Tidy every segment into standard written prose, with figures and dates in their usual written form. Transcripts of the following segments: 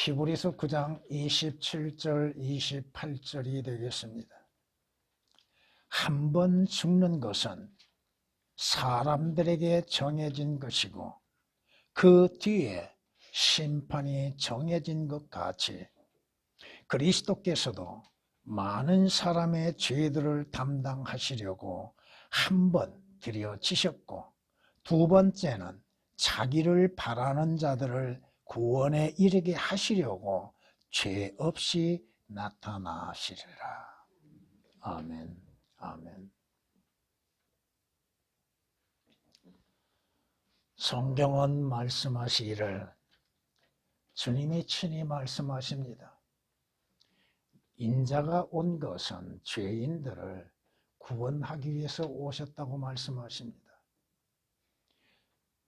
히브리서 9장 27절 28절이 되겠습니다. 한 번 죽는 것은 사람들에게 정해진 것이고 그 뒤에 심판이 정해진 것 같이 그리스도께서도 많은 사람의 죄들을 담당하시려고 한 번 드려지셨고 두 번째는 자기를 바라는 자들을 구원에 이르게 하시려고 죄 없이 나타나시리라. 아멘. 아멘. 성경은 말씀하시기를 주님이 친히 말씀하십니다. 인자가 온 것은 죄인들을 구원하기 위해서 오셨다고 말씀하십니다.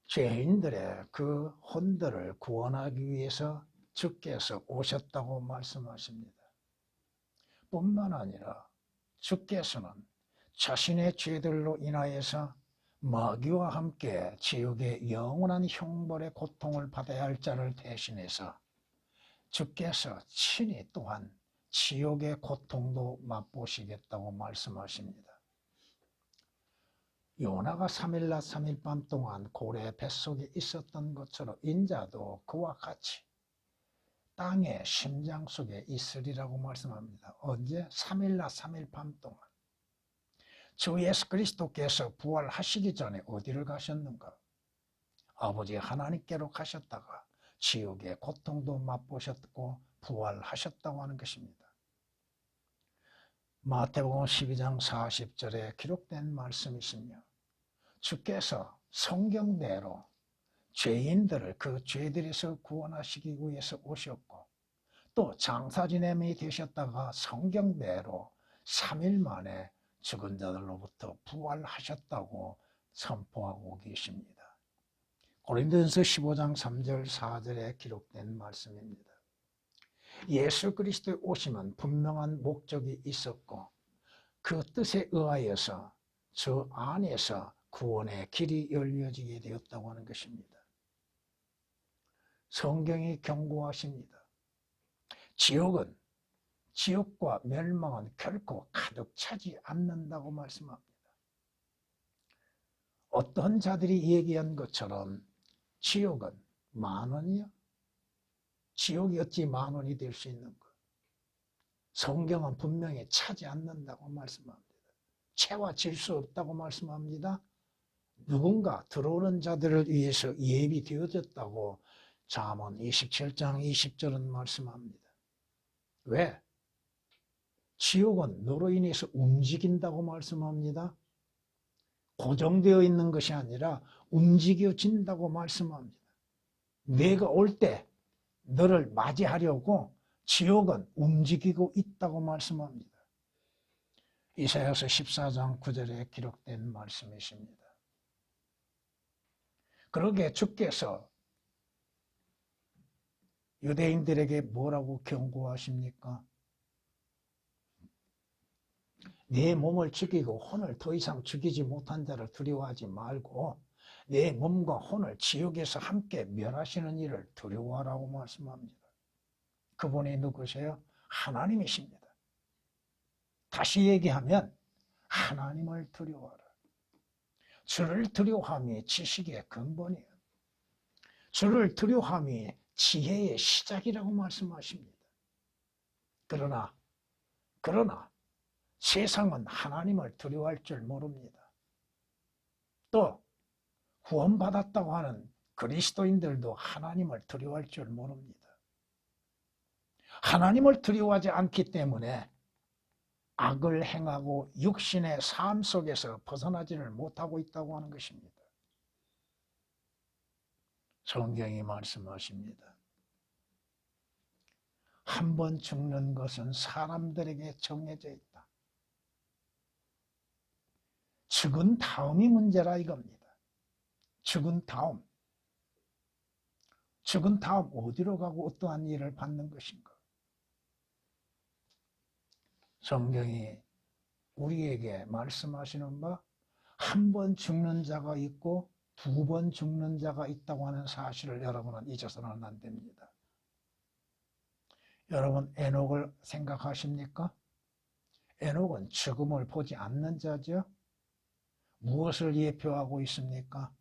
죄인들의 그 혼들을 구원하기 위해서 주께서 오셨다고 말씀하십니다. 뿐만 아니라 주께서는 자신의 죄들로 인하여서 마귀와 함께 지옥의 영원한 형벌의 고통을 받아야 할 자를 대신해서 주께서 친히 또한 지옥의 고통도 맛보시겠다고 말씀하십니다. 요나가 3일 낮 3일 밤 동안 고래 뱃속에 있었던 것처럼 인자도 그와 같이 땅의 심장 속에 있으리라고 말씀합니다. 언제? 3일 낮 3일 밤 동안. 주 예수 그리스도께서 부활하시기 전에 어디를 가셨는가? 아버지 하나님께로 가셨다가 지옥의 고통도 맛보셨고 부활하셨다고 하는 것입니다. 마태복음 12장 40절에 기록된 말씀이시며 주께서 성경대로 죄인들을 그 죄들에서 구원하시기 위해서 오셨고 또 장사지냄이 되셨다가 성경대로 3일 만에 죽은 자들로부터 부활하셨다고 선포하고 계십니다. 고린도전서 15장 3절 4절에 기록된 말씀입니다. 예수 그리스도의 오심은 분명한 목적이 있었고 그 뜻에 의하여서 저 안에서 구원의 길이 열려지게 되었다고 하는 것입니다. 성경이 경고하십니다. 지옥과 멸망은 결코 가득 차지 않는다고 말씀합니다. 어떤 자들이 얘기한 것처럼 지옥은 10,000원이야? 지옥이 어찌 10,000원이 될 수 있는 것? 성경은 분명히 차지 않는다고 말씀합니다. 채워질 수 없다고 말씀합니다. 누군가 들어오는 자들을 위해서 예비되어졌다고 잠언 27장 20절은 말씀합니다. 왜? 지옥은 너로 인해서 움직인다고 말씀합니다. 고정되어 있는 것이 아니라 움직여진다고 말씀합니다. 내가 올 때 너를 맞이하려고 지옥은 움직이고 있다고 말씀합니다. 이사야서 14장 9절에 기록된 말씀이십니다. 그러기에 주께서 유대인들에게 뭐라고 경고하십니까? 내 몸을 죽이고 혼을 더 이상 죽이지 못한 자를 두려워하지 말고 내 몸과 혼을 지옥에서 함께 멸하시는 이를 두려워하라고 말씀합니다. 그분이 누구세요? 하나님이십니다. 다시 얘기하면 하나님을 두려워하라. 주를 두려워함이 지식의 근본이에요. 주를 두려워함이 지혜의 시작이라고 말씀하십니다. 그러나 세상은 하나님을 두려워할 줄 모릅니다. 또 구원받았다고 하는 그리스도인들도 하나님을 두려워할 줄 모릅니다. 하나님을 두려워하지 않기 때문에 악을 행하고 육신의 삶 속에서 벗어나지를 못하고 있다고 하는 것입니다. 성경이 말씀하십니다. 한 번 죽는 것은 사람들에게 정해져 있다. 죽은 다음이 문제라 이겁니다. 죽은 다음 어디로 가고 어떠한 일을 받는 것인가? 성경이 우리에게 말씀하시는 바 한 번 죽는 자가 있고 2번 죽는 자가 있다고 하는 사실을 여러분은 잊어서는 안 됩니다. 여러분 에녹을 생각하십니까? 에녹은 죽음을 보지 않는 자죠. 무엇을 예표하고 있습니까?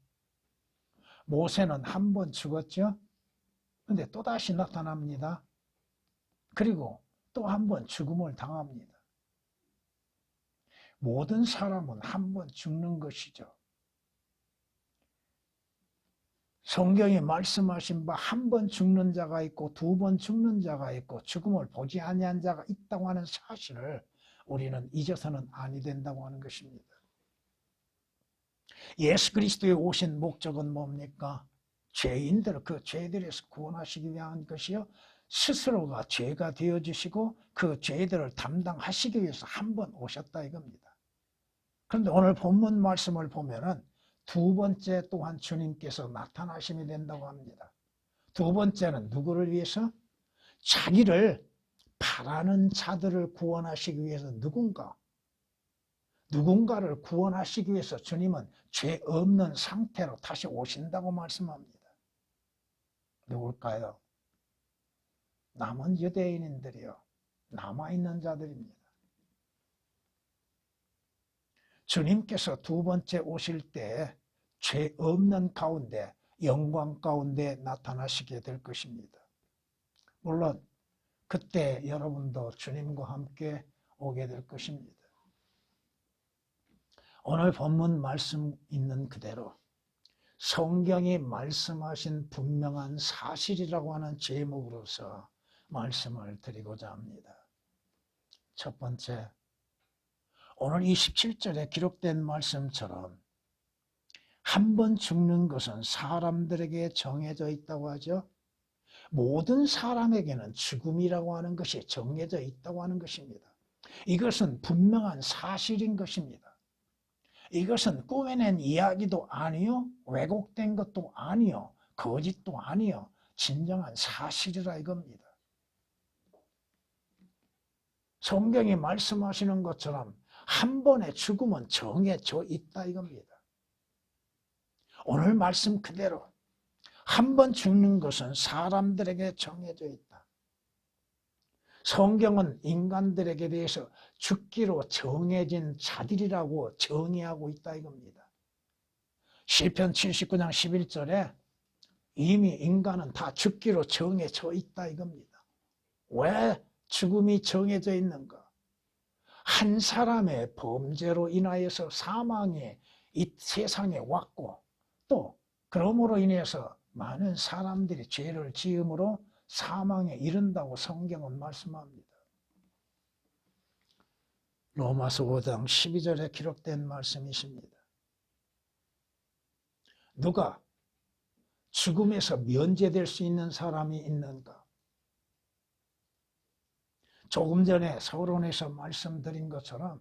모세는 한 번 죽었죠. 근데 또다시 나타납니다. 그리고 또 한 번 죽음을 당합니다. 모든 사람은 한 번 죽는 것이죠. 성경에 말씀하신 바 한 번 죽는 자가 있고 두 번 죽는 자가 있고 죽음을 보지 아니한 자가 있다고 하는 사실을 우리는 잊어서는 아니 된다고 하는 것입니다. 예수 그리스도의 오신 목적은 뭡니까? 죄인들을 그 죄들에서 구원하시기 위한 것이요, 스스로가 죄가 되어주시고 그 죄들을 담당하시기 위해서 한 번 오셨다 이겁니다. 그런데 오늘 본문 말씀을 보면은 두 번째 또한 주님께서 나타나심이 된다고 합니다. 두 번째는 누구를 위해서? 자기를 바라는 자들을 구원하시기 위해서 누군가를 구원하시기 위해서 주님은 죄 없는 상태로 다시 오신다고 말씀합니다. 누굴까요? 남은 유대인들이요, 남아있는 자들입니다. 주님께서 두 번째 오실 때 죄 없는 가운데, 영광 가운데 나타나시게 될 것입니다. 물론 그때 여러분도 주님과 함께 오게 될 것입니다. 오늘 본문 말씀 있는 그대로 성경이 말씀하신 분명한 사실이라고 하는 제목으로서 말씀을 드리고자 합니다. 첫 번째, 오늘 27절에 기록된 말씀처럼 한 번 죽는 것은 사람들에게 정해져 있다고 하죠. 모든 사람에게는 죽음이라고 하는 것이 정해져 있다고 하는 것입니다. 이것은 분명한 사실인 것입니다. 이것은 꾸며낸 이야기도 아니요, 왜곡된 것도 아니요, 거짓도 아니요, 진정한 사실이라 이겁니다. 성경이 말씀하시는 것처럼 한 번의 죽음은 정해져 있다 이겁니다. 오늘 말씀 그대로 한 번 죽는 것은 사람들에게 정해져 있다. 성경은 인간들에게 대해서 죽기로 정해진 자들이라고 정의하고 있다 이겁니다. 시편 79장 11절에 이미 인간은 다 죽기로 정해져 있다 이겁니다. 왜 죽음이 정해져 있는가? 한 사람의 범죄로 인하여서 사망이 이 세상에 왔고, 또 그러므로 인해서 많은 사람들이 죄를 지음으로 사망에 이른다고 성경은 말씀합니다. 로마서 5장 12절에 기록된 말씀이십니다. 누가 죽음에서 면제될 수 있는 사람이 있는가? 조금 전에 서론에서 말씀드린 것처럼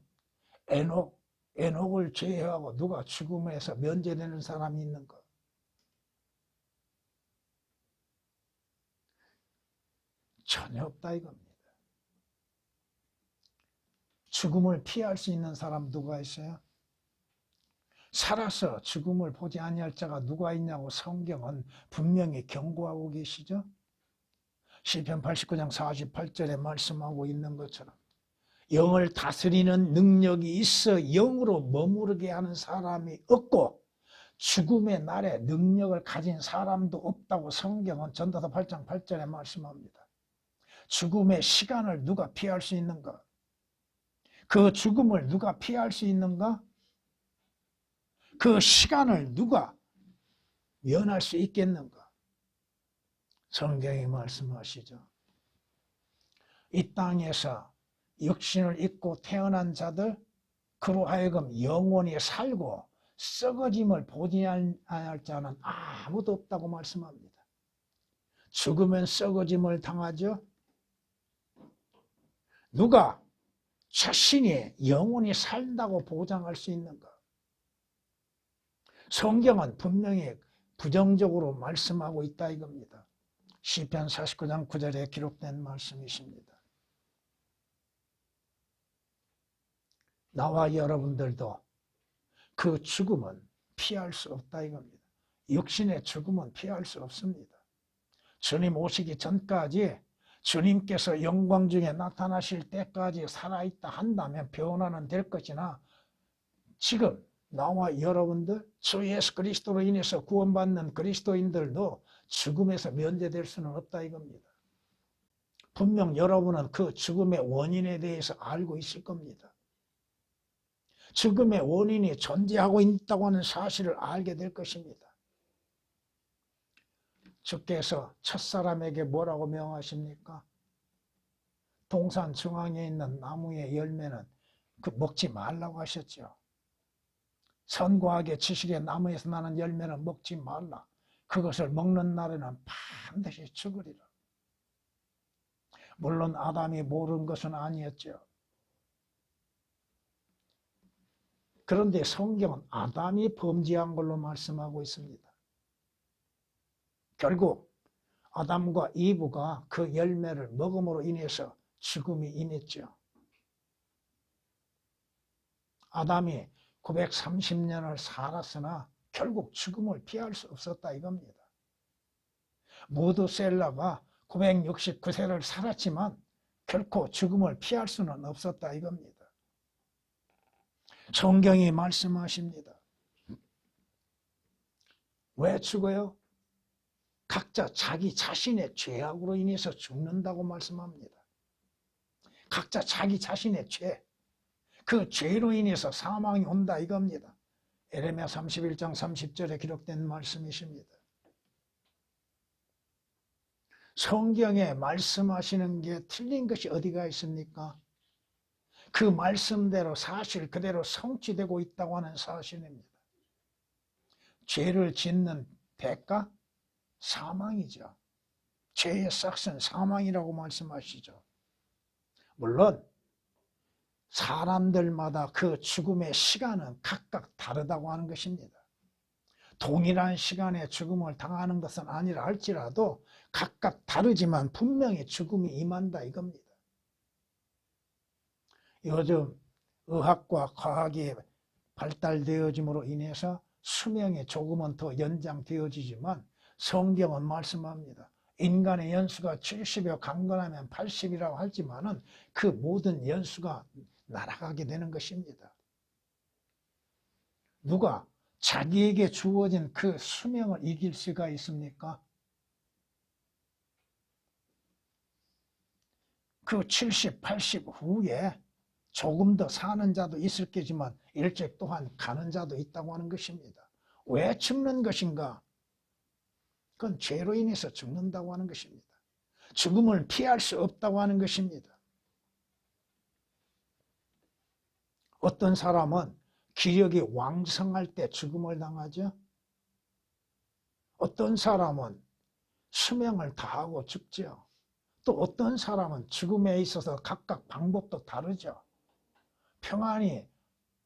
에녹을 제외하고 누가 죽음에서 면제되는 사람이 있는가? 전혀 없다 이겁니다. 죽음을 피할 수 있는 사람 누가 있어요? 살아서 죽음을 보지 아니할 자가 누가 있냐고 성경은 분명히 경고하고 계시죠. 시편 89장 48절에 말씀하고 있는 것처럼 영을 다스리는 능력이 있어 영으로 머무르게 하는 사람이 없고 죽음의 날에 능력을 가진 사람도 없다고 성경은 전도서 8장 8절에 말씀합니다. 죽음의 시간을 누가 피할 수 있는가? 그 죽음을 누가 피할 수 있는가? 그 시간을 누가 면할 수 있겠는가? 성경이 말씀하시죠. 이 땅에서 육신을 입고 태어난 자들, 그로 하여금 영원히 살고 썩어짐을 보지 않을 자는 아무도 없다고 말씀합니다. 죽으면 썩어짐을 당하죠. 누가 자신이 영원히 산다고 보장할 수 있는가? 성경은 분명히 부정적으로 말씀하고 있다 이겁니다. 시편 49장 9절에 기록된 말씀이십니다. 나와 여러분들도 그 죽음은 피할 수 없다 이겁니다. 육신의 죽음은 피할 수 없습니다. 주님 오시기 전까지 주님께서 영광 중에 나타나실 때까지 살아있다 한다면 변화는 될 것이나 지금 나와 여러분들 주 예수 그리스도로 인해서 구원받는 그리스도인들도 죽음에서 면제될 수는 없다 이겁니다. 분명 여러분은 그 죽음의 원인에 대해서 알고 있을 겁니다. 죽음의 원인이 존재하고 있다고 하는 사실을 알게 될 것입니다. 주께서 첫사람에게 뭐라고 명하십니까? 동산 중앙에 있는 나무의 열매는 먹지 말라고 하셨죠. 선과 악의 지식의 나무에서 나는 열매는 먹지 말라. 그것을 먹는 날에는 반드시 죽으리라. 물론 아담이 모르는 것은 아니었죠. 그런데 성경은 아담이 범죄한 걸로 말씀하고 있습니다. 결국 아담과 이브가 그 열매를 먹음으로 인해서 죽음이 임했죠. 아담이 930년을 살았으나 결국 죽음을 피할 수 없었다 이겁니다. 무드셀라가 969세를 살았지만 결코 죽음을 피할 수는 없었다 이겁니다. 성경이 말씀하십니다. 왜 죽어요? 각자 자기 자신의 죄악으로 인해서 죽는다고 말씀합니다. 각자 자기 자신의 죄, 그 죄로 인해서 사망이 온다 이겁니다. 에레미야 31장 30절에 기록된 말씀이십니다. 성경에 말씀하시는 게 틀린 것이 어디가 있습니까? 그 말씀대로 사실 그대로 성취되고 있다고 하는 사실입니다. 죄를 짓는 대가? 사망이죠. 죄의 삭은 사망이라고 말씀하시죠. 물론 사람들마다 그 죽음의 시간은 각각 다르다고 하는 것입니다. 동일한 시간에 죽음을 당하는 것은 아니라 할지라도 각각 다르지만 분명히 죽음이 임한다 이겁니다. 요즘 의학과 과학이 발달되어짐으로 인해서 수명이 조금은 더 연장되어지지만 성경은 말씀합니다. 인간의 연수가 70여 강건하면 80이라고 하지만은 그 모든 연수가 날아가게 되는 것입니다. 누가 자기에게 주어진 그 수명을 이길 수가 있습니까? 그 70, 80 후에 조금 더 사는 자도 있을 거지만 일찍 또한 가는 자도 있다고 하는 것입니다. 왜 죽는 것인가? 그건 죄로 인해서 죽는다고 하는 것입니다. 죽음을 피할 수 없다고 하는 것입니다. 어떤 사람은 기력이 왕성할 때 죽음을 당하죠. 어떤 사람은 수명을 다하고 죽죠. 또 어떤 사람은 죽음에 있어서 각각 방법도 다르죠. 평안히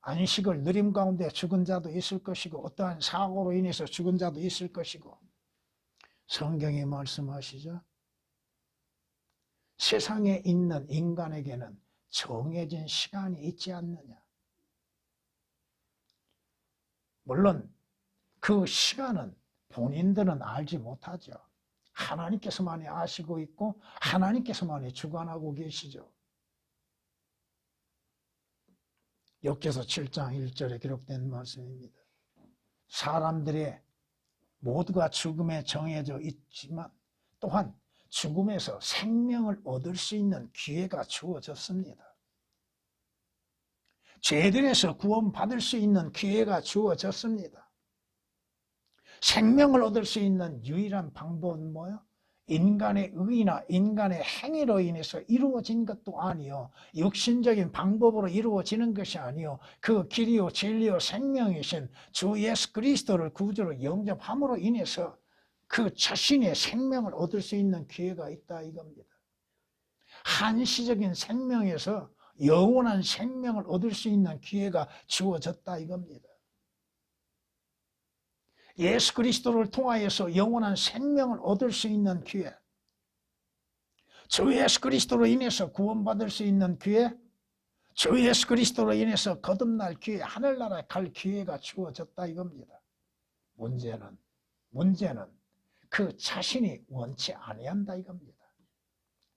안식을 누림 가운데 죽은 자도 있을 것이고 어떠한 사고로 인해서 죽은 자도 있을 것이고 성경이 말씀하시죠. 세상에 있는 인간에게는 정해진 시간이 있지 않느냐. 물론 그 시간은 본인들은 알지 못하죠. 하나님께서만이 아시고 있고 하나님께서만이 주관하고 계시죠. 욥기서 7장 1절에 기록된 말씀입니다. 사람들의 모두가 죽음에 정해져 있지만 또한 죽음에서 생명을 얻을 수 있는 기회가 주어졌습니다. 죄들에서 구원받을 수 있는 기회가 주어졌습니다. 생명을 얻을 수 있는 유일한 방법은 뭐예요? 인간의 의나 인간의 행위로 인해서 이루어진 것도 아니요. 육신적인 방법으로 이루어지는 것이 아니요. 그 길이요 진리요 생명이신 주 예수 그리스도를 구주로 영접함으로 인해서 그 자신의 생명을 얻을 수 있는 기회가 있다 이겁니다. 한시적인 생명에서 영원한 생명을 얻을 수 있는 기회가 주어졌다 이겁니다. 예수 그리스도를 통하여서 영원한 생명을 얻을 수 있는 기회, 주 예수 그리스도로 인해서 구원받을 수 있는 기회, 주 예수 그리스도로 인해서 거듭날 기회, 하늘나라에 갈 기회가 주어졌다 이겁니다. 문제는 그 자신이 원치 아니한다 이겁니다.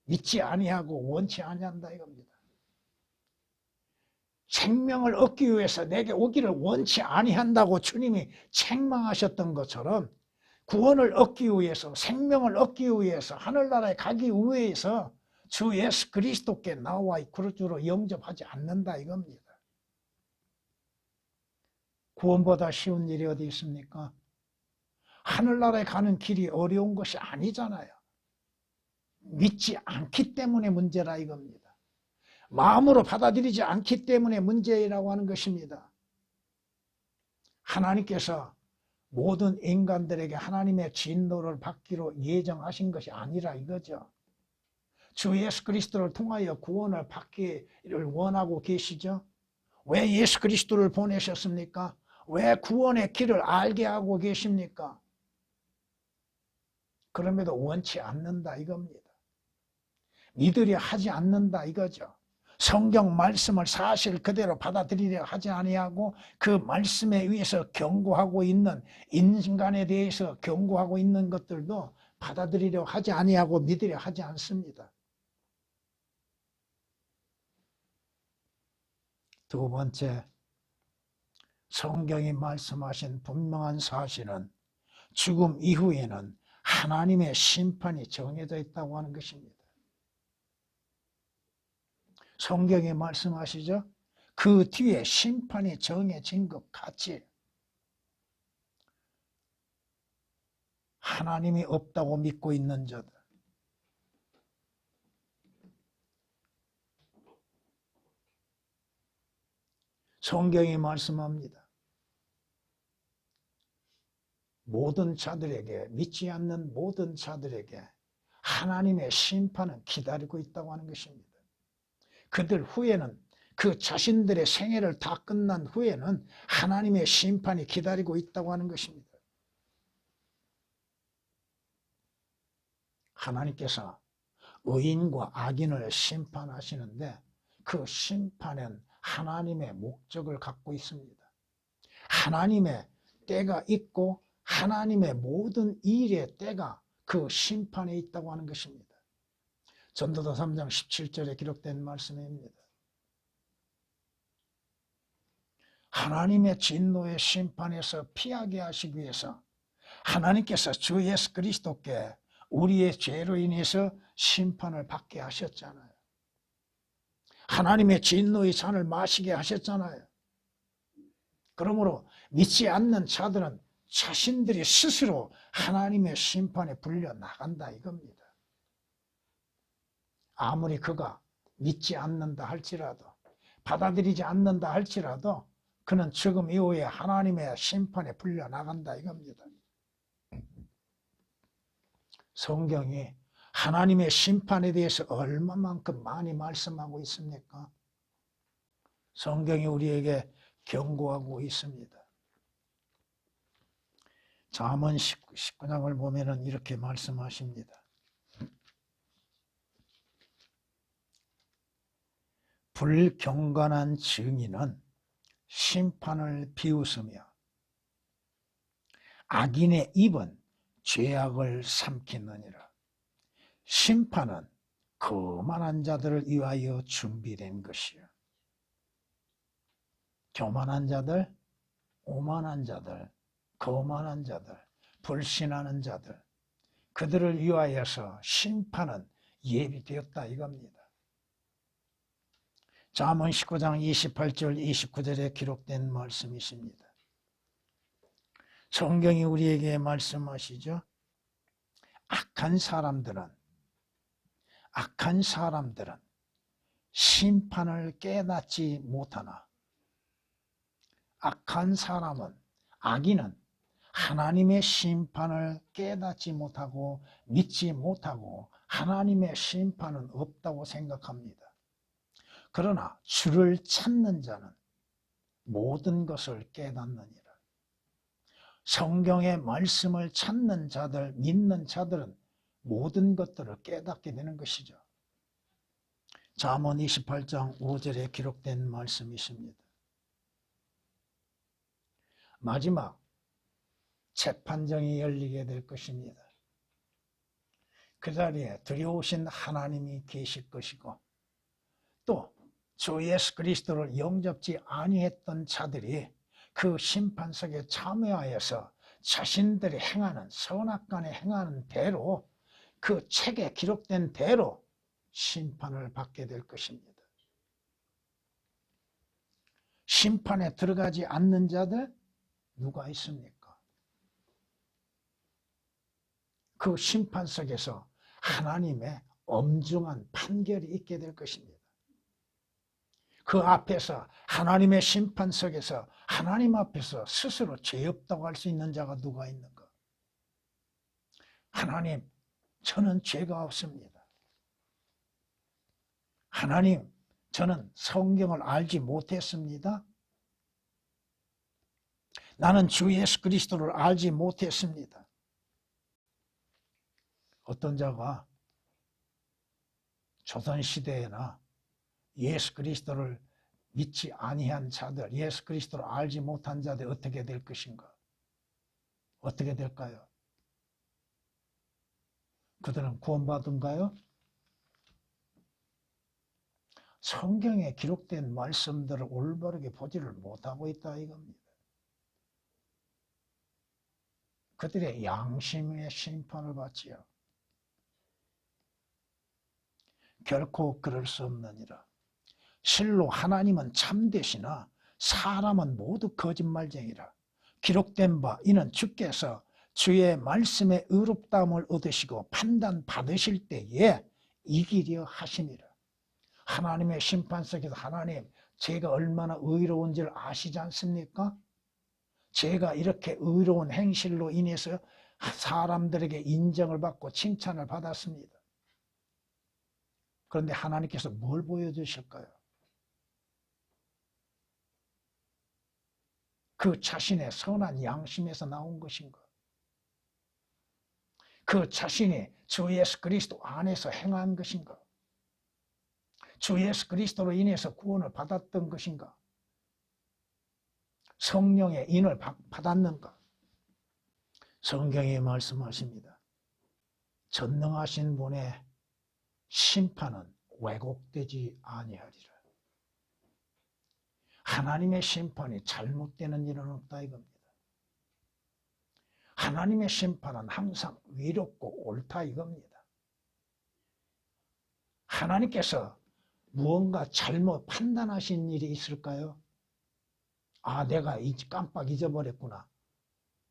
믿지 아니하고 원치 아니한다 이겁니다. 생명을 얻기 위해서 내게 오기를 원치 아니한다고 주님이 책망하셨던 것처럼 구원을 얻기 위해서, 생명을 얻기 위해서, 하늘나라에 가기 위해서 주 예수 그리스도께 나와 그리스도로 영접하지 않는다 이겁니다. 구원보다 쉬운 일이 어디 있습니까? 하늘나라에 가는 길이 어려운 것이 아니잖아요. 믿지 않기 때문에 문제라 이겁니다. 마음으로 받아들이지 않기 때문에 문제라고 하는 것입니다. 하나님께서 모든 인간들에게 하나님의 진노를 받기로 예정하신 것이 아니라 이거죠. 주 예수 그리스도를 통하여 구원을 받기를 원하고 계시죠. 왜 예수 그리스도를 보내셨습니까? 왜 구원의 길을 알게 하고 계십니까? 그럼에도 원치 않는다 이겁니다. 믿으려 하지 않는다 이거죠. 성경 말씀을 사실 그대로 받아들이려 하지 아니하고 그 말씀에 의해서 경고하고 있는, 인간에 대해서 경고하고 있는 것들도 받아들이려 하지 아니하고 믿으려 하지 않습니다. 두 번째, 성경이 말씀하신 분명한 사실은 죽음 이후에는 하나님의 심판이 정해져 있다고 하는 것입니다. 성경에 말씀하시죠? 그 뒤에 심판이 정해진 것 같이 하나님이 없다고 믿고 있는 자들, 성경이 말씀합니다. 모든 자들에게, 믿지 않는 모든 자들에게 하나님의 심판은 기다리고 있다고 하는 것입니다. 그들 후에는, 그 자신들의 생애를 다 끝난 후에는 하나님의 심판이 기다리고 있다고 하는 것입니다. 하나님께서 의인과 악인을 심판하시는데 그 심판은 하나님의 목적을 갖고 있습니다. 하나님의 때가 있고 하나님의 모든 일의 때가 그 심판에 있다고 하는 것입니다. 전도서 3장 17절에 기록된 말씀입니다. 하나님의 진노의 심판에서 피하게 하시기 위해서 하나님께서 주 예수 그리스도께 우리의 죄로 인해서 심판을 받게 하셨잖아요. 하나님의 진노의 잔을 마시게 하셨잖아요. 그러므로 믿지 않는 자들은 자신들이 스스로 하나님의 심판에 불려 나간다 이겁니다. 아무리 그가 믿지 않는다 할지라도, 받아들이지 않는다 할지라도 그는 죽음 이후에 하나님의 심판에 불려 나간다 이겁니다. 성경이 하나님의 심판에 대해서 얼마만큼 많이 말씀하고 있습니까? 성경이 우리에게 경고하고 있습니다. 잠언 19장을 보면은 이렇게 말씀하십니다. 불경건한 증인은 심판을 비웃으며 악인의 입은 죄악을 삼키느니라. 심판은 거만한 자들을 위하여 준비된 것이요. 교만한 자들, 오만한 자들, 거만한 자들, 불신하는 자들, 그들을 위하여서 심판은 예비되었다 이겁니다. 잠언 19장 28절 29절에 기록된 말씀이십니다. 성경이 우리에게 말씀하시죠. 악한 사람들은 심판을 깨닫지 못하나 악한 사람은, 악인은 하나님의 심판을 깨닫지 못하고 믿지 못하고 하나님의 심판은 없다고 생각합니다. 그러나 주를 찾는 자는 모든 것을 깨닫느니라. 성경의 말씀을 찾는 자들, 믿는 자들은 모든 것들을 깨닫게 되는 것이죠. 잠언 28장 5절에 기록된 말씀이십니다. 마지막 재판정이 열리게 될 것입니다. 그 자리에 두려우신 하나님이 계실 것이고, 또 주 예수 그리스도를 영접지 아니했던 자들이 그 심판석에 참여하여서 자신들이 행하는 선악간에 행하는 대로, 그 책에 기록된 대로 심판을 받게 될 것입니다. 심판에 들어가지 않는 자들 누가 있습니까? 그 심판석에서 하나님의 엄중한 판결이 있게 될 것입니다. 그 앞에서, 하나님의 심판석에서 하나님 앞에서 스스로 죄 없다고 할 수 있는 자가 누가 있는가? 하나님, 저는 죄가 없습니다. 하나님, 저는 성경을 알지 못했습니다. 나는 주 예수 그리스도를 알지 못했습니다. 어떤 자가 조선시대에나 예수 그리스도를 믿지 아니한 자들, 예수 그리스도를 알지 못한 자들 어떻게 될 것인가? 어떻게 될까요? 그들은 구원받은가요? 성경에 기록된 말씀들을 올바르게 보지를 못하고 있다 이겁니다. 그들의 양심의 심판을 받지요. 결코 그럴 수 없느니라. 실로 하나님은 참되시나 사람은 모두 거짓말쟁이라. 기록된 바 이는 주께서 주의 말씀에 의롭다함을 얻으시고 판단 받으실 때에 이기려 하시니라. 하나님의 심판석에서 하나님, 제가 얼마나 의로운지를 아시지 않습니까? 제가 이렇게 의로운 행실로 인해서 사람들에게 인정을 받고 칭찬을 받았습니다. 그런데 하나님께서 뭘 보여주실까요? 그 자신의 선한 양심에서 나온 것인가? 그 자신이 주 예수 그리스도 안에서 행한 것인가? 주 예수 그리스도로 인해서 구원을 받았던 것인가? 성령의 인을 받았는가? 성경에 말씀하십니다. 전능하신 분의 심판은 왜곡되지 아니하리라. 하나님의 심판이 잘못되는 일은 없다 이겁니다. 하나님의 심판은 항상 의롭고 옳다 이겁니다. 하나님께서 무언가 잘못 판단하신 일이 있을까요? 아, 내가 깜빡 잊어버렸구나.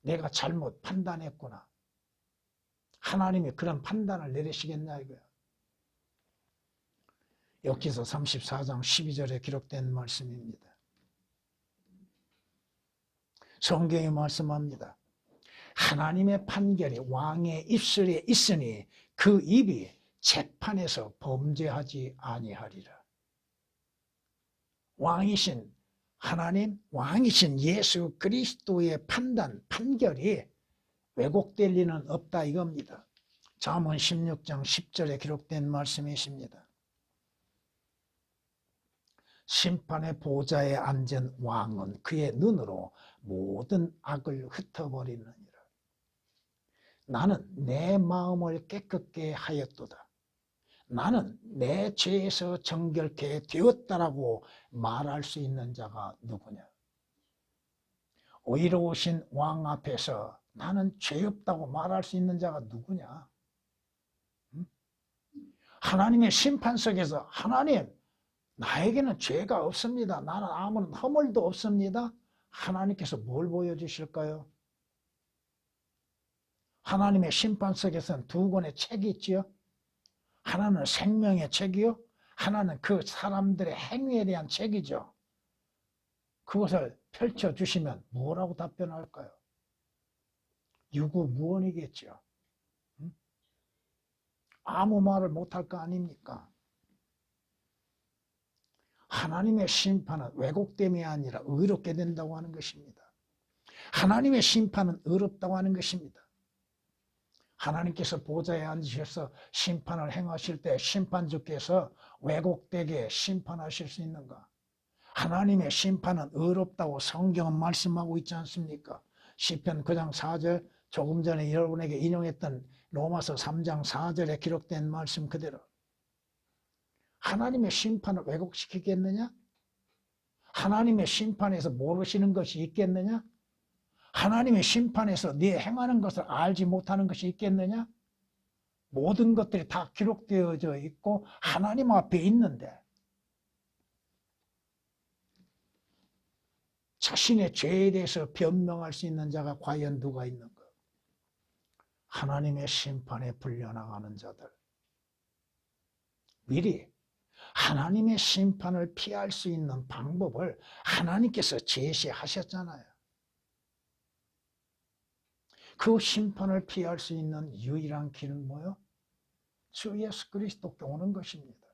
내가 잘못 판단했구나. 하나님이 그런 판단을 내리시겠냐 이거야. 욥기서 34장 12절에 기록된 말씀입니다. 성경이 말씀합니다. 하나님의 판결이 왕의 입술에 있으니 그 입이 재판에서 범죄하지 아니하리라. 왕이신 하나님, 왕이신 예수 그리스도의 판결이 왜곡될 리는 없다 이겁니다. 잠언 16장 10절에 기록된 말씀이십니다. 심판의 보좌에 앉은 왕은 그의 눈으로 모든 악을 흩어버리느니라. 나는 내 마음을 깨끗게 하였도다. 나는 내 죄에서 정결케 되었다라고 말할 수 있는 자가 누구냐? 의로우신 왕 앞에서 나는 죄 없다고 말할 수 있는 자가 누구냐? 하나님의 심판석에서 하나님, 나에게는 죄가 없습니다. 나는 아무런 허물도 없습니다. 하나님께서 뭘 보여주실까요? 하나님의 심판석에서는 두 권의 책이 있지요. 하나는 생명의 책이요. 하나는 그 사람들의 행위에 대한 책이죠. 그것을 펼쳐주시면 뭐라고 답변할까요? 유구무원이겠죠. 아무 말을 못할 거 아닙니까? 하나님의 심판은 왜곡됨이 아니라 의롭게 된다고 하는 것입니다. 하나님의 심판은 의롭다고 하는 것입니다. 하나님께서 보좌에 앉으셔서 심판을 행하실 때 심판주께서 왜곡되게 심판하실 수 있는가? 하나님의 심판은 의롭다고 성경은 말씀하고 있지 않습니까? 시편 9장 4절, 조금 전에 여러분에게 인용했던 로마서 3장 4절에 기록된 말씀 그대로 하나님의 심판을 왜곡시키겠느냐? 하나님의 심판에서 모르시는 것이 있겠느냐? 하나님의 심판에서 네 행하는 것을 알지 못하는 것이 있겠느냐? 모든 것들이 다 기록되어져 있고 하나님 앞에 있는데 자신의 죄에 대해서 변명할 수 있는 자가 과연 누가 있는가? 하나님의 심판에 불려나가는 자들. 미리 하나님의 심판을 피할 수 있는 방법을 하나님께서 제시하셨잖아요. 그 심판을 피할 수 있는 유일한 길은 뭐요? 주 예수 그리스도께 오는 것입니다.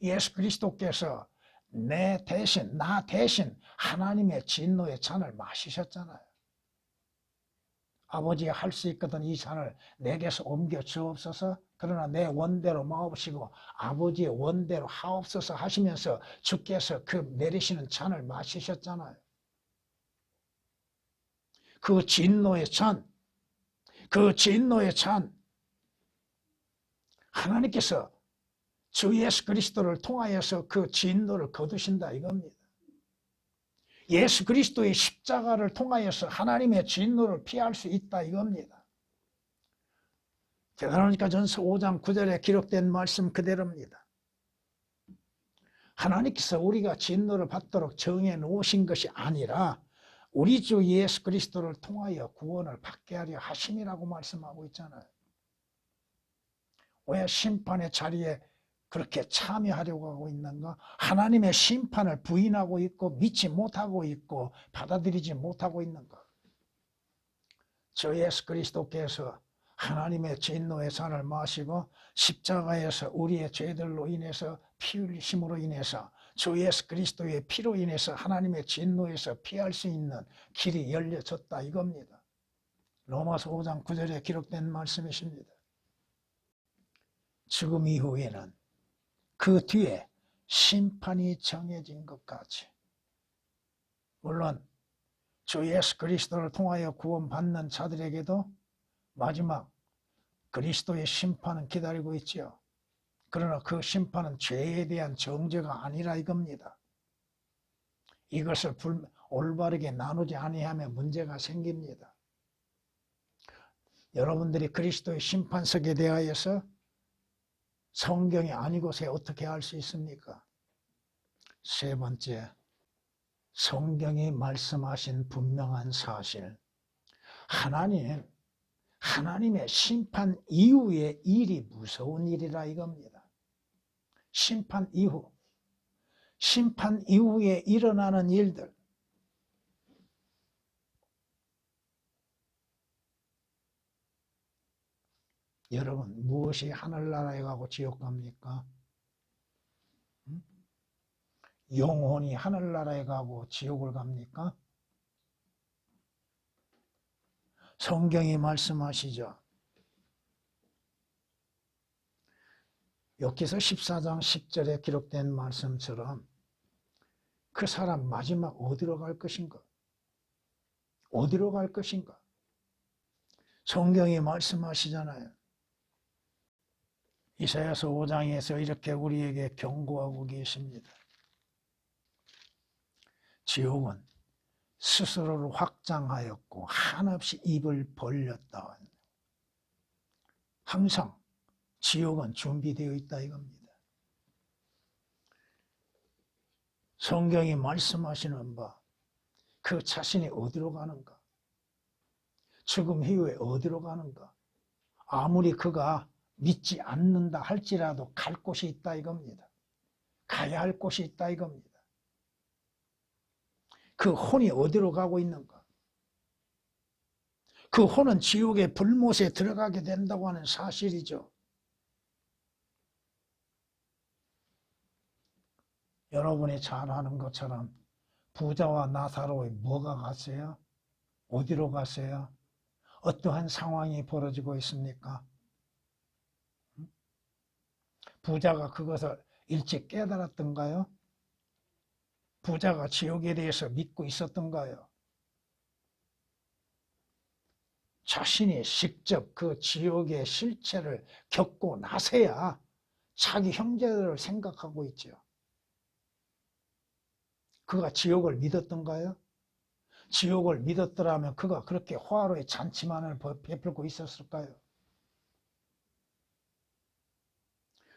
예수 그리스도께서 나 대신 하나님의 진노의 잔을 마시셨잖아요. 아버지 할 수 있거든 이 잔을 내게서 옮겨 주옵소서. 그러나 내 원대로 마옵시고 아버지의 원대로 하옵소서 하시면서 주께서 그 내리시는 잔을 마시셨잖아요. 그 진노의 잔 하나님께서 주 예수 그리스도를 통하여서 그 진노를 거두신다 이겁니다. 예수 그리스도의 십자가를 통하여서 하나님의 진노를 피할 수 있다 이겁니다. 데살로니가 전서 5장 9절에 기록된 말씀 그대로입니다. 하나님께서 우리가 진노를 받도록 정해 놓으신 것이 아니라 우리 주 예수 그리스도를 통하여 구원을 받게 하려 하심이라고 말씀하고 있잖아요. 왜 심판의 자리에 그렇게 참여하려고 하고 있는가? 하나님의 심판을 부인하고 있고 믿지 못하고 있고 받아들이지 못하고 있는가? 주 예수 그리스도께서 하나님의 진노의 잔을 마시고 십자가에서 우리의 죄들로 인해서 피 흘리심으로 인해서 주 예수 그리스도의 피로 인해서 하나님의 진노에서 피할 수 있는 길이 열려졌다 이겁니다. 로마서 5장 9절에 기록된 말씀이십니다. 죽음 이후에는 그 뒤에 심판이 정해진 것 같이 물론 주 예수 그리스도를 통하여 구원받는 자들에게도 마지막 그리스도의 심판은 기다리고 있지요. 그러나 그 심판은 죄에 대한 정죄가 아니라 이겁니다. 이것을 올바르게 나누지 아니하면 문제가 생깁니다. 여러분들이 그리스도의 심판석에 대하여서 성경이 아니고서 어떻게 알 수 있습니까? 세 번째, 성경이 말씀하신 분명한 사실. 하나님의 심판 이후의 일이 무서운 일이라 이겁니다. 심판 이후에 일어나는 일들. 여러분, 무엇이 하늘나라에 가고 지옥 갑니까? 영혼이 하늘나라에 가고 지옥을 갑니까? 성경이 말씀하시죠. 욥기서 14장 10절에 기록된 말씀처럼 그 사람 마지막 어디로 갈 것인가? 어디로 갈 것인가? 성경이 말씀하시잖아요. 이사야서 5장에서 이렇게 우리에게 경고하고 계십니다. 지옥은 스스로를 확장하였고 한없이 입을 벌렸다. 항상 지옥은 준비되어 있다 이겁니다. 성경이 말씀하시는 바 그 자신이 어디로 가는가? 죽음 이후에 어디로 가는가? 아무리 그가 믿지 않는다 할지라도 갈 곳이 있다 이겁니다. 가야 할 곳이 있다 이겁니다. 그 혼이 어디로 가고 있는가? 그 혼은 지옥의 불못에 들어가게 된다고 하는 사실이죠. 여러분이 잘 아는 것처럼 부자와 나사로의 뭐가 갔어요? 어디로 갔어요? 어떠한 상황이 벌어지고 있습니까? 부자가 그것을 일찍 깨달았던가요? 부자가 지옥에 대해서 믿고 있었던가요? 자신이 직접 그 지옥의 실체를 겪고 나서야 자기 형제들을 생각하고 있죠. 그가 지옥을 믿었던가요? 지옥을 믿었더라면 그가 그렇게 화로의 잔치만을 베풀고 있었을까요?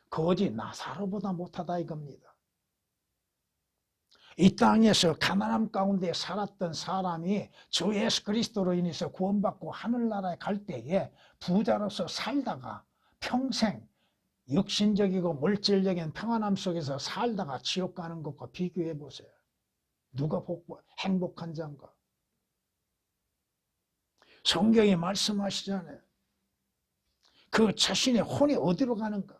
거지 나사로보다 못하다 이겁니다. 이 땅에서 가난함 가운데 살았던 사람이 주 예수 그리스도로 인해서 구원받고 하늘나라에 갈 때에 부자로서 살다가 평생 육신적이고 물질적인 평안함 속에서 살다가 지옥 가는 것과 비교해 보세요. 누가 행복한 자인가? 성경이 말씀하시잖아요. 그 자신의 혼이 어디로 가는가?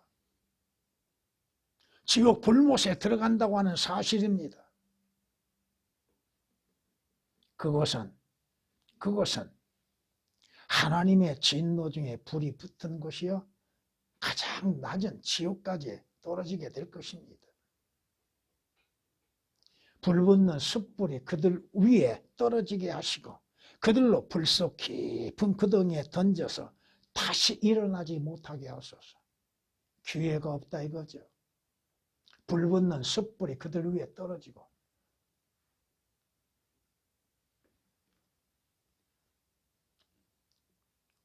지옥 불못에 들어간다고 하는 사실입니다. 그것은 하나님의 진노 중에 불이 붙은 것이요 가장 낮은 지옥까지 떨어지게 될 것입니다. 불붙는 숯불이 그들 위에 떨어지게 하시고 그들로 불속 깊은 구덩이에 던져서 다시 일어나지 못하게 하소서. 기회가 없다 이거죠. 불붙는 숯불이 그들 위에 떨어지고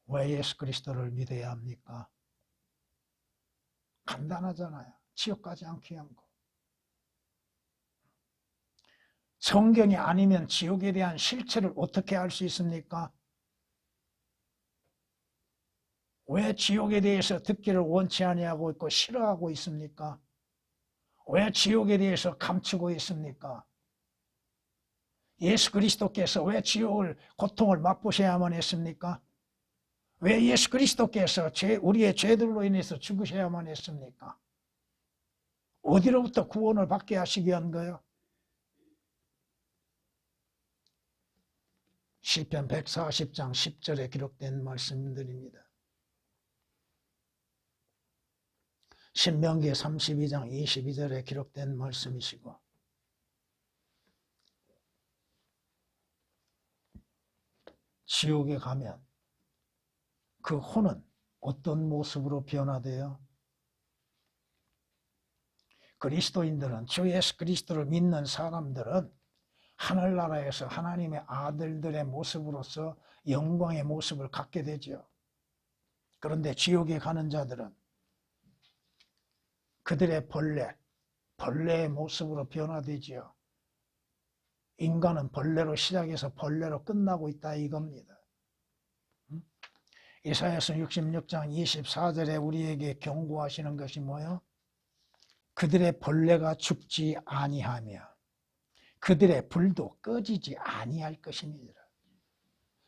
왜 예수 그리스도를 믿어야 합니까? 간단하잖아요. 지옥 가지 않기 위한 거. 성경이 아니면 지옥에 대한 실체를 어떻게 알 수 있습니까? 왜 지옥에 대해서 듣기를 원치 아니하고 있고 싫어하고 있습니까? 왜 지옥에 대해서 감추고 있습니까? 예수 그리스도께서 왜 지옥을 고통을 맛보셔야만 했습니까? 왜 예수 그리스도께서 우리의 죄들로 인해서 죽으셔야만 했습니까? 어디로부터 구원을 받게 하시기 위한 거예요? 시편 140장 10절에 기록된 말씀들입니다. 신명기 32장 22절에 기록된 말씀이시고 지옥에 가면 그 혼은 어떤 모습으로 변화돼요? 그리스도인들은 주 예수 그리스도를 믿는 사람들은 하늘나라에서 하나님의 아들들의 모습으로서 영광의 모습을 갖게 되죠. 그런데 지옥에 가는 자들은 그들의 벌레의 모습으로 변화되지요. 인간은 벌레로 시작해서 벌레로 끝나고 있다 이겁니다. 이사야서 66장 24절에 우리에게 경고하시는 것이 뭐예요? 그들의 벌레가 죽지 아니하며 그들의 불도 꺼지지 아니할 것입니다.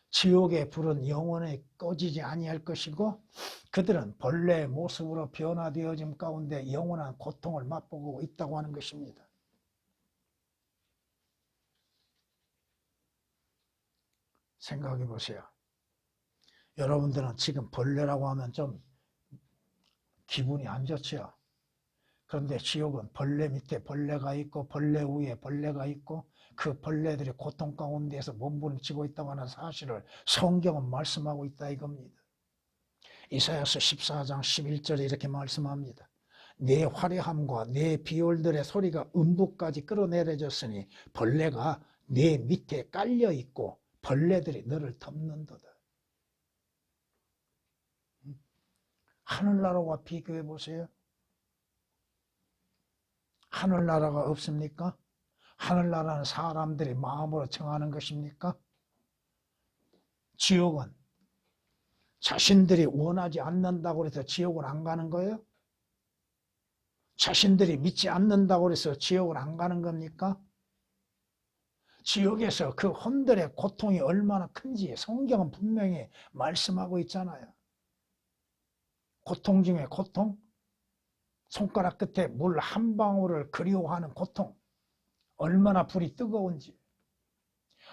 지옥의 불은 영원히 꺼지지 아니할 것이고 그들은 벌레의 모습으로 변화되어짐 가운데 영원한 고통을 맛보고 있다고 하는 것입니다. 생각해 보세요. 여러분들은 지금 벌레라고 하면 좀 기분이 안 좋죠. 그런데 지옥은 벌레 밑에 벌레가 있고 벌레 위에 벌레가 있고 그 벌레들이 고통 가운데에서 몸부림치고 있다고 하는 사실을 성경은 말씀하고 있다 이겁니다. 이사야서 14장 11절에 이렇게 말씀합니다. 내 화려함과 내 비올들의 소리가 음부까지 끌어내려졌으니 벌레가 내 밑에 깔려 있고 벌레들이 너를 덮는도다. 하늘나라와 비교해 보세요. 하늘나라가 없습니까? 하늘나라는 사람들이 마음으로 정하는 것입니까? 지옥은 자신들이 원하지 않는다고 해서 지옥을 안 가는 거예요? 자신들이 믿지 않는다고 해서 지옥을 안 가는 겁니까? 지옥에서 그 혼들의 고통이 얼마나 큰지 성경은 분명히 말씀하고 있잖아요. 고통 중에 고통, 손가락 끝에 물 한 방울을 그리워하는 고통, 얼마나 불이 뜨거운지.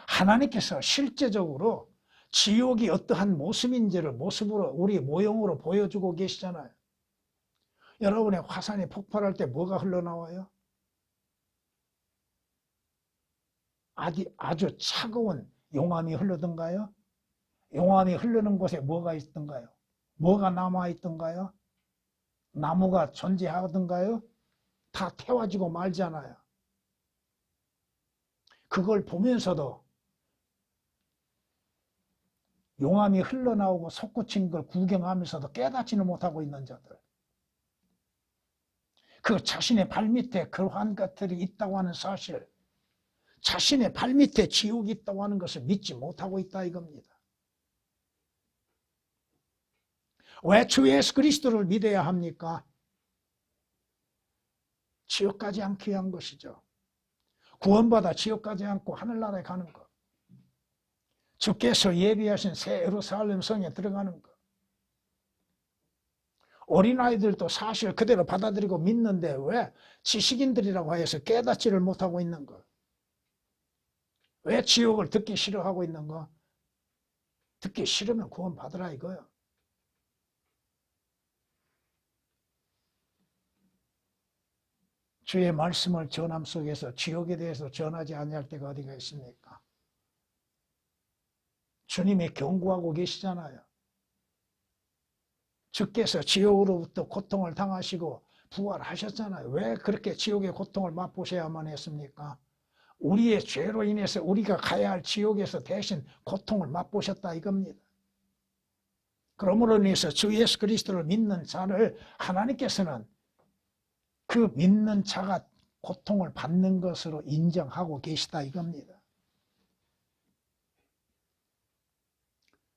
하나님께서 실제적으로 지옥이 어떠한 모습인지를 모습으로 우리 모형으로 보여주고 계시잖아요. 여러분의 화산이 폭발할 때 뭐가 흘러나와요? 아주 차가운 용암이 흐르던가요? 용암이 흐르는 곳에 뭐가 있던가요? 뭐가 남아있던가요? 나무가 존재하던가요? 다 태워지고 말잖아요. 그걸 보면서도 용암이 흘러나오고 솟구친 걸 구경하면서도 깨닫지는 못하고 있는 자들. 그 자신의 발밑에 그러한 것들이 있다고 하는 사실, 자신의 발밑에 지옥이 있다고 하는 것을 믿지 못하고 있다 이겁니다. 왜 주 예수 그리스도를 믿어야 합니까? 지옥 가지 않기 위한 것이죠. 구원받아 지옥 가지 않고 하늘나라에 가는 것. 주께서 예비하신 새 예루살렘 성에 들어가는 것. 어린아이들도 사실 그대로 받아들이고 믿는데 왜 지식인들이라고 해서 깨닫지를 못하고 있는 것. 왜 지옥을 듣기 싫어하고 있는 거? 듣기 싫으면 구원받으라 이거예요. 주의 말씀을 전함 속에서 지옥에 대해서 전하지 아니할 때가 어디가 있습니까? 주님이 경고하고 계시잖아요. 주께서 지옥으로부터 고통을 당하시고 부활하셨잖아요. 왜 그렇게 지옥의 고통을 맛보셔야만 했습니까? 우리의 죄로 인해서 우리가 가야 할 지옥에서 대신 고통을 맛보셨다 이겁니다. 그러므로 인해서 주 예수 그리스도를 믿는 자를 하나님께서는 그 믿는 자가 고통을 받는 것으로 인정하고 계시다 이겁니다.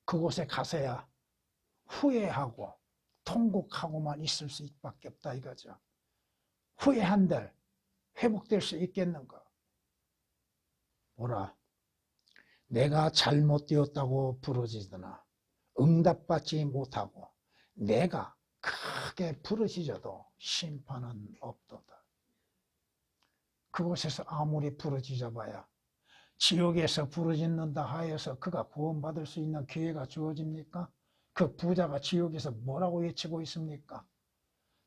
그곳에 가서야 후회하고 통곡하고만 있을 수밖에 없다 이거죠. 후회한들 회복될 수 있겠는가? 뭐라? 내가 잘못되었다고 부르짖으나 응답받지 못하고 내가 크게 부르짖어도 심판은 없도다. 그곳에서 아무리 부르짖어봐야 지옥에서 부르짖는다 하여서 그가 구원받을 수 있는 기회가 주어집니까? 그 부자가 지옥에서 뭐라고 외치고 있습니까?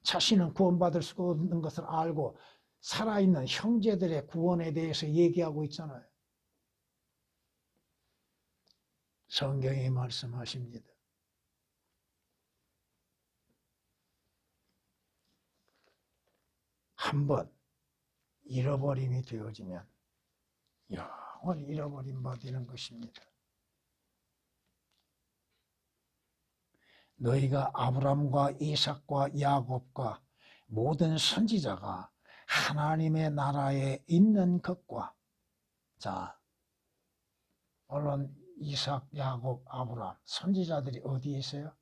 자신은 구원받을 수 없는 것을 알고 살아있는 형제들의 구원에 대해서 얘기하고 있잖아요. 성경이 말씀하십니다. 한번 잃어버림이 되어지면 영원히 잃어버림 바 되는 것입니다. 너희가 아브람과 이삭과 야곱과 모든 선지자가 하나님의 나라에 있는 것과 자, 물론 이삭, 야곱, 아브람 선지자들이 어디에 있어요?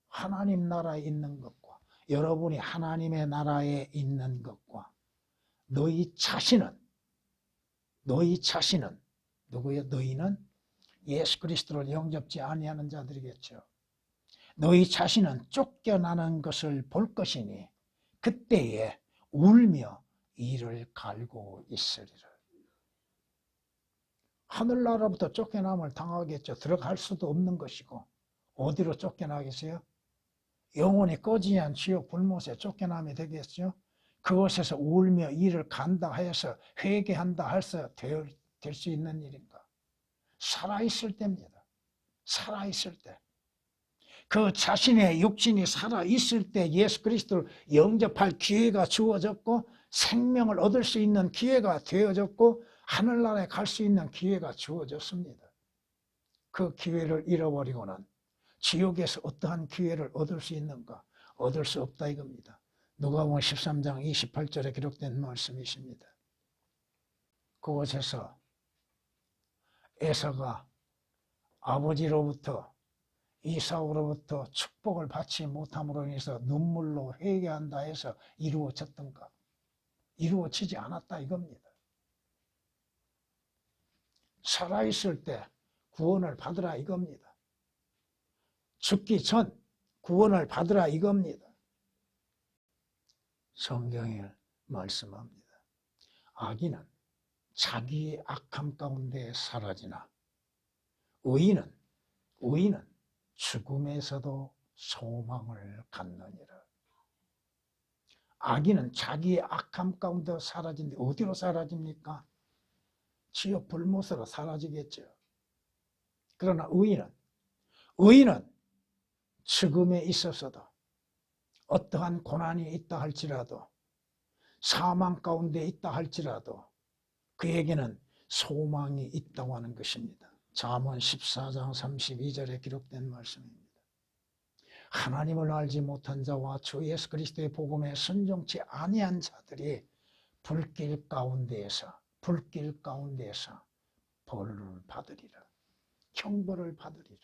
하나님 나라에 있는 것과 여러분이 하나님의 나라에 있는 것과 너희 자신은 누구예요? 너희는 예수 그리스도를 영접지 아니하는 자들이겠죠. 너희 자신은 쫓겨나는 것을 볼 것이니 그때에 울며 이를 갈고 있으리라. 하늘나라부터 쫓겨남을 당하겠죠. 들어갈 수도 없는 것이고 어디로 쫓겨나겠어요? 영원히 꺼지지 않은 지옥 불못에 쫓겨나면 되겠죠. 그곳에서 울며 이를 간다 하여서 회개한다 해서 될 수 있는 일인가? 살아있을 때입니다. 살아있을 때. 그 자신의 육신이 살아있을 때 예수 그리스도를 영접할 기회가 주어졌고 생명을 얻을 수 있는 기회가 되어졌고 하늘나라에 갈 수 있는 기회가 주어졌습니다. 그 기회를 잃어버리고는 지옥에서 어떠한 기회를 얻을 수 있는가? 얻을 수 없다 이겁니다. 누가복음 13장 28절에 기록된 말씀이십니다. 그곳에서 에서가 아버지로부터 이삭으로부터 축복을 받지 못함으로 인해서 눈물로 회개한다 해서 이루어졌던가? 이루어지지 않았다 이겁니다. 살아있을 때 구원을 받으라 이겁니다. 죽기 전 구원을 받으라 이겁니다. 성경에 말씀합니다. 악인은 자기의 악함 가운데 사라지나 의인은 죽음에서도 소망을 갖느니라. 악인은 자기의 악함 가운데 사라진데 어디로 사라집니까? 지옥 불못으로 사라지겠죠. 그러나 의인은 의인은 죽음에 있어서도 어떠한 고난이 있다 할지라도 사망 가운데 있다 할지라도 그에게는 소망이 있다고 하는 것입니다. 잠언 14장 32절에 기록된 말씀입니다. 하나님을 알지 못한 자와 주 예수 그리스도의 복음에 순종치 아니한 자들이 불길 가운데에서 벌을 받으리라. 형벌을 받으리라.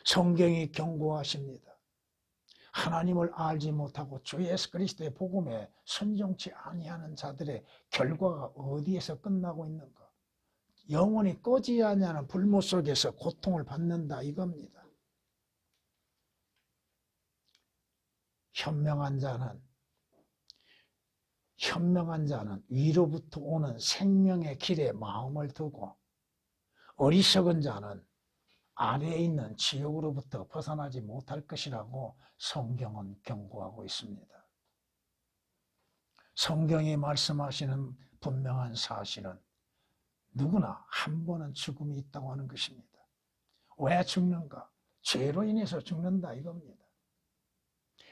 성경이 경고하십니다. 하나님을 알지 못하고 주 예수 그리스도의 복음에 순종치 아니하는 자들의 결과가 어디에서 끝나고 있는가? 영원히 꺼지지 않는 불모 속에서 고통을 받는다 이겁니다. 현명한 자는 위로부터 오는 생명의 길에 마음을 두고 어리석은 자는 아래에 있는 지옥으로부터 벗어나지 못할 것이라고 성경은 경고하고 있습니다. 성경이 말씀하시는 분명한 사실은 누구나 한 번은 죽음이 있다고 하는 것입니다. 왜 죽는가? 죄로 인해서 죽는다 이겁니다.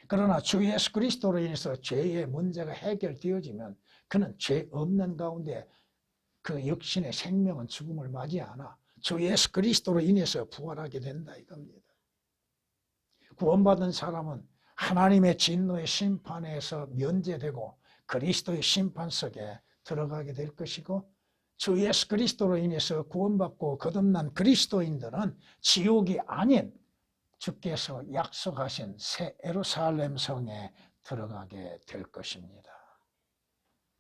그러나 주 예수 그리스도로 인해서 죄의 문제가 해결되어지면 그는 죄 없는 가운데 그 육신의 생명은 죽음을 맞이 않아 주 예수 그리스도로 인해서 부활하게 된다 이겁니다. 구원받은 사람은 하나님의 진노의 심판에서 면제되고 그리스도의 심판 속에 들어가게 될 것이고 주 예수 그리스도로 인해서 구원받고 거듭난 그리스도인들은 지옥이 아닌 주께서 약속하신 새 예루살렘 성에 들어가게 될 것입니다.